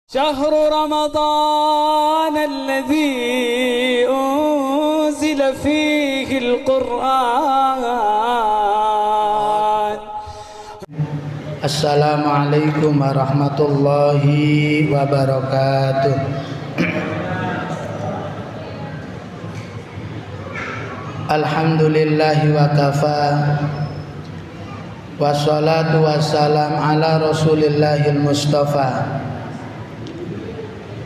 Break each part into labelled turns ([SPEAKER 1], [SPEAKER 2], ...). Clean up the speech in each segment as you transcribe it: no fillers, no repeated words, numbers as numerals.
[SPEAKER 1] شهر رمضان الذي أنزل فيه القرآن.
[SPEAKER 2] السلام عليكم ورحمة الله وبركاته. الحمد لله وكفى والصلاة والسلام على رسول الله المصطفى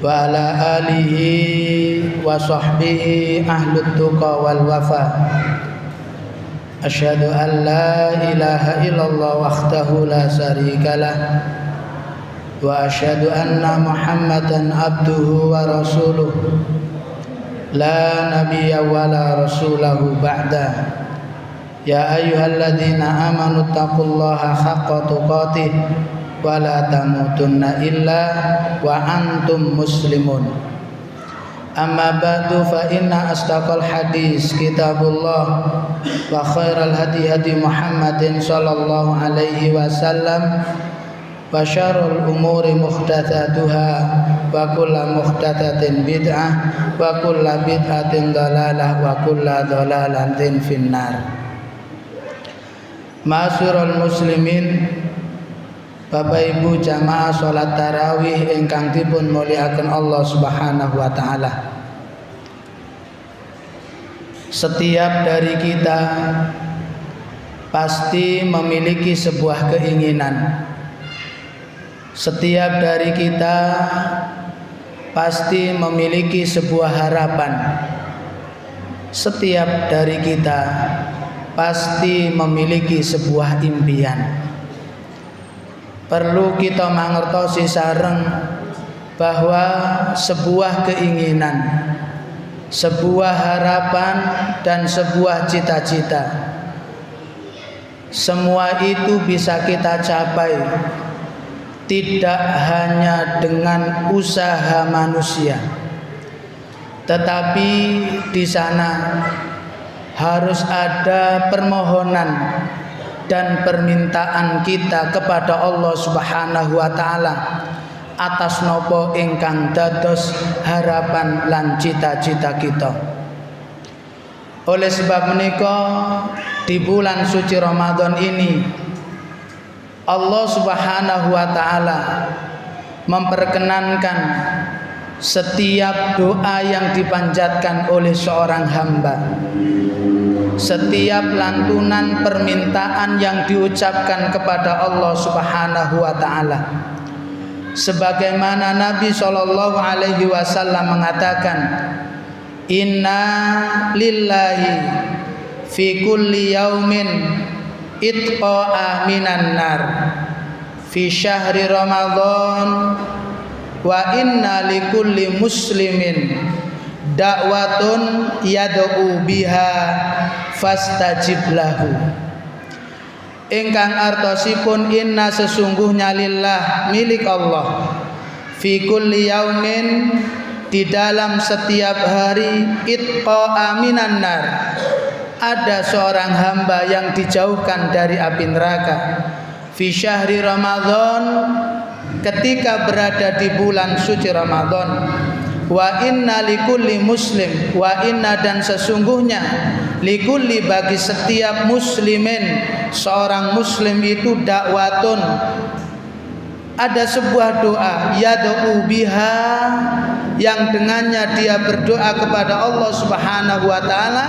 [SPEAKER 2] wa ala alihi wa sahbihi ahlut tuqa wal wafa. Asyhadu an la ilaha illallah wahdahu la syarikalah wa asyhadu anna Muhammadan abduhu wa rasuluh la nabiyya wa la rasulahu ba'da. Ya ayyuhalladzina amanu taqullaha haqqa tuqatih wa la tamutunna illa wa antum muslimun. Amma ba'du fa inna astaqal hadis kitabullah wa khairal hadi hadi Muhammadin sallallahu alaihi wasallam wa syarrul umuri muhdatsatuha wa kullu muhdatsatin bid'ah wa kullu bid'atin dhalalah wa kullu dhalalatin finnar. Ma'asyiral muslimin, Bapak Ibu jamaah salat tarawih ingkang dipun mulyakaken Allah Subhanahu wa taala. Setiap dari kita pasti memiliki sebuah keinginan. Setiap dari kita pasti memiliki sebuah harapan. Setiap dari kita pasti memiliki sebuah impian. Perlu kita mangertosi sareng bahwa sebuah keinginan, sebuah harapan dan sebuah cita-cita, semua itu bisa kita capai tidak hanya dengan usaha manusia, tetapi di sana harus ada permohonan dan permintaan kita kepada Allah Subhanahu wa taala atas nopo ingkang dados harapan lan cita-cita kita. Oleh sebab menika di bulan suci Ramadan ini Allah Subhanahu wa taala memperkenankan setiap doa yang dipanjatkan oleh seorang hamba, setiap lantunan permintaan yang diucapkan kepada Allah Subhanahu wa taala. Sebagaimana Nabi sallallahu alaihi wasallam mengatakan, "Inna lillahi fi kulli yaumin itqa'a minan nar fi syahri Ramadan wa inna likulli muslimin da'watun yad'u biha fastajib lahu." Ingkang artosipun inna sesungguhnya lillah milik Allah fi kulli yaumin di dalam setiap hari itqa minan nar ada seorang hamba yang dijauhkan dari api neraka fi syahri Ramadan ketika berada di bulan suci Ramadan. Wa inna likulli muslim, wa inna dan sesungguhnya likulli bagi setiap muslimin seorang muslim itu dakwatun ada sebuah doa yad'u biha yang dengannya dia berdoa kepada Allah Subhanahu wa taala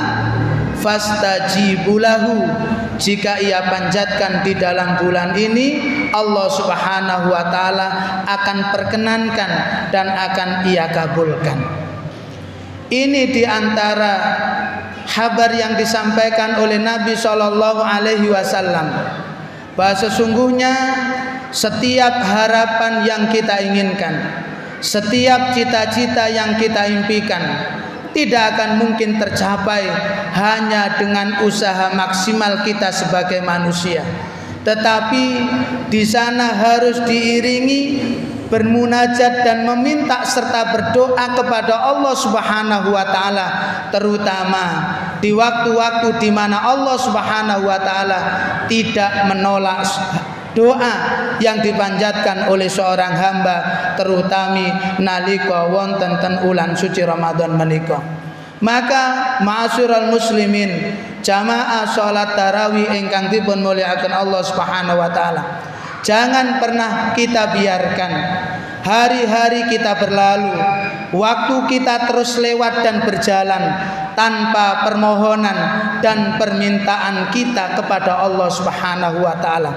[SPEAKER 2] fastajibulahu jika ia panjatkan di dalam bulan ini Allah Subhanahu wa taala akan perkenankan dan akan ia kabulkan. Ini diantara kabar yang disampaikan oleh Nabi sallallahu alaihi wasallam bahwa sesungguhnya setiap harapan yang kita inginkan, setiap cita-cita yang kita impikan tidak akan mungkin tercapai hanya dengan usaha maksimal kita sebagai manusia, tetapi di sana harus diiringi bermunajat dan meminta serta berdoa kepada Allah Subhanahu wa taala, terutama di waktu-waktu di mana Allah Subhanahu wa taala tidak menolak doa yang dipanjatkan oleh seorang hamba terutama nalika wonten ten ulan suci Ramadan menika. Maka ma'asyiral muslimin, jamaah salat tarawih ingkang dipun mulyakaken Allah Subhanahu wa taala, jangan pernah kita biarkan hari-hari kita berlalu, waktu kita terus lewat dan berjalan tanpa permohonan dan permintaan kita kepada Allah Subhanahu wa taala.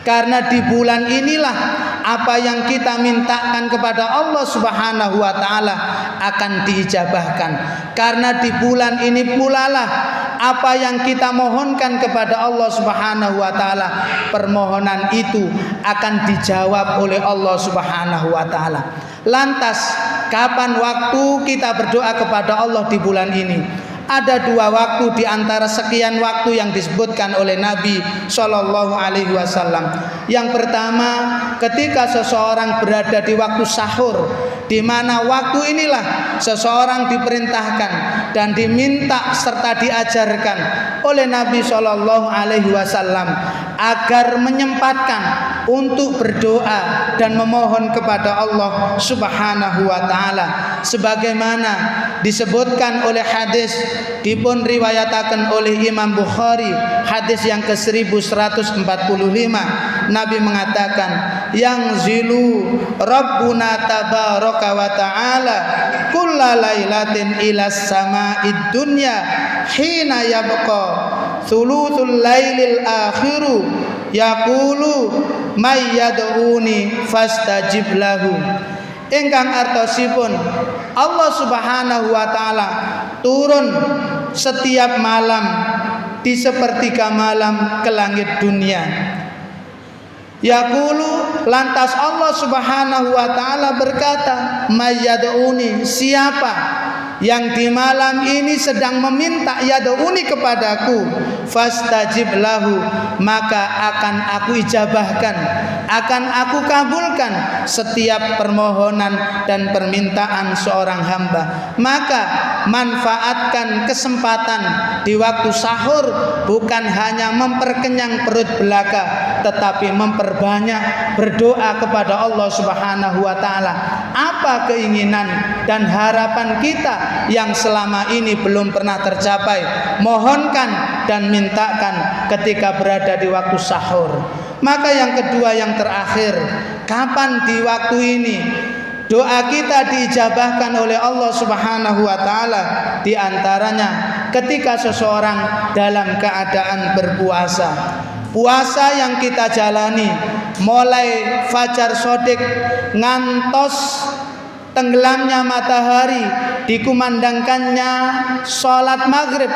[SPEAKER 2] Karena di bulan inilah apa yang kita mintakan kepada Allah Subhanahu wa taala akan diijabahkan. Karena di bulan ini pula lah apa yang kita mohonkan kepada Allah Subhanahu wa taala, permohonan itu akan dijawab oleh Allah Subhanahu wa taala. Lantas, kapan waktu kita berdoa kepada Allah di bulan ini? Ada dua waktu di antara sekian waktu yang disebutkan oleh Nabi Shallallahu Alaihi Wasallam. Yang pertama, ketika seseorang berada di waktu sahur, di mana waktu inilah seseorang diperintahkan dan diminta serta diajarkan oleh Nabi Shallallahu Alaihi Wasallam agar menyempatkan untuk berdoa dan memohon kepada Allah Subhanahu wa taala, sebagaimana disebutkan oleh hadis dipun riwayataken oleh Imam Bukhari, hadis yang ke-1145. Nabi mengatakan, yang zilu Rabbuna tabaraka wa ta'ala kulla lailatin ilas sama'id dunya hina yabqa thuluthul lailil akhiru yaqulu may yad'uni fastajib lahu. Ingkang artosipun, Allah Subhanahu wa taala turun setiap malam di sepertiga malam ke langit dunia. Yaqulu, lantas Allah Subhanahu wa taala berkata, mayyad'uni, siapa yang di malam ini sedang meminta yad'uni kepadaku, fastajib lahu, maka akan aku ijabahkan, akan aku kabulkan setiap permohonan dan permintaan seorang hamba. Maka manfaatkan kesempatan di waktu sahur, bukan hanya memperkenyang perut belaka, tetapi memperbanyak berdoa kepada Allah Subhanahu wa taala. Apa keinginan dan harapan kita yang selama ini belum pernah tercapai, mohonkan dan mintakan ketika berada di waktu sahur. Maka yang kedua, yang terakhir, kapan di waktu ini doa kita diijabahkan oleh Allah Subhanahu wa taala? Di antaranya ketika seseorang dalam keadaan berpuasa. Puasa yang kita jalani mulai fajar sodik ngantos tenggelamnya matahari, dikumandangkannya sholat maghrib,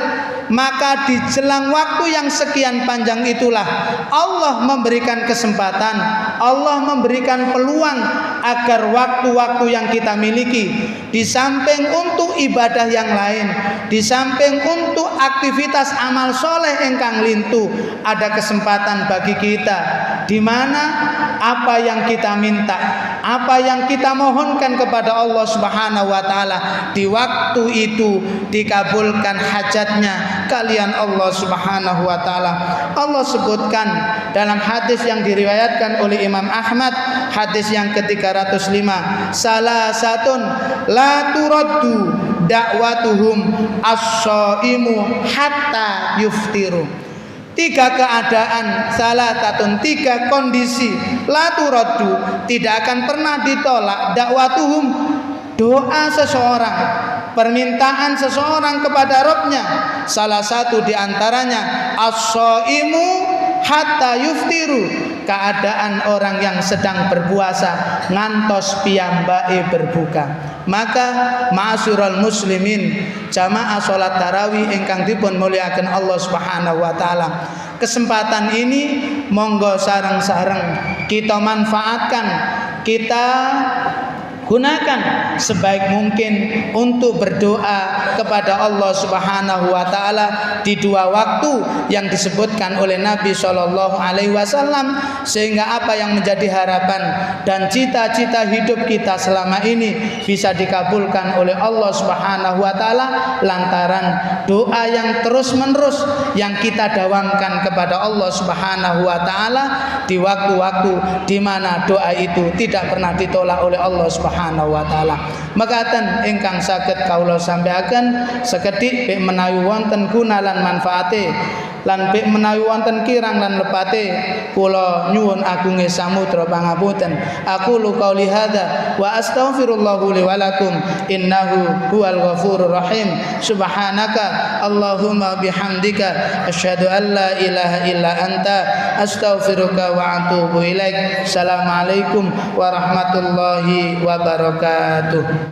[SPEAKER 2] maka di jelang waktu yang sekian panjang itulah Allah memberikan kesempatan, Allah memberikan peluang agar waktu-waktu yang kita miliki, di samping untuk ibadah yang lain, di samping untuk aktivitas amal soleh engkang lintu, ada kesempatan bagi kita di mana apa yang kita minta, apa yang kita mohonkan kepada Allah Subhanahu wa taala, di waktu itu dikabulkan hajatnya kalian Allah Subhanahu wa taala. Allah sebutkan dalam hadis yang diriwayatkan oleh Imam Ahmad, hadis yang ke-305, salasatun la turaddu da'watuhum as-shaimu hatta yuftiru. Tiga keadaan, salah satu, tiga kondisi, la turaddu, tidak akan pernah ditolak, dakwatuhum, doa seseorang, permintaan seseorang kepada Rabbnya. Salah satu diantaranya as-shaimu hatta yuftiru, keadaan orang yang sedang berpuasa ngantos piyambake berbuka. Maka ma'asyiral muslimin, jamaah salat tarawih ingkang dipun mulyakaken Allah Subhanahu wa taala, kesempatan ini monggo sareng-sareng kita manfaatkan, kita gunakan sebaik mungkin untuk berdoa kepada Allah Subhanahu wa taala di dua waktu yang disebutkan oleh Nabi Shallallahu alaihi wasallam, sehingga apa yang menjadi harapan dan cita-cita hidup kita selama ini bisa dikabulkan oleh Allah Subhanahu wa taala lantaran doa yang terus-menerus yang kita dawamkan kepada Allah Subhanahu wa taala di waktu-waktu di mana doa itu tidak pernah ditolak oleh Allah Subhanahu wa taala. Makaten ingkang saged kawula sampaiaken sekedhik bik menawi wonten guna lan manfaate lan bik menawi wonten kirang lan lepate kula nyuwun agunge samudra pangapunten. Aku qauli hadza wa astaghfirullahu li wa lakum innahu huwal ghafurur rahim. Subhanaka Allahumma bihamdika asyhadu an la ilaha illa anta astaghfiruka wa atubu ilaik. Assalamualaikum warahmatullahi wabarakatuh.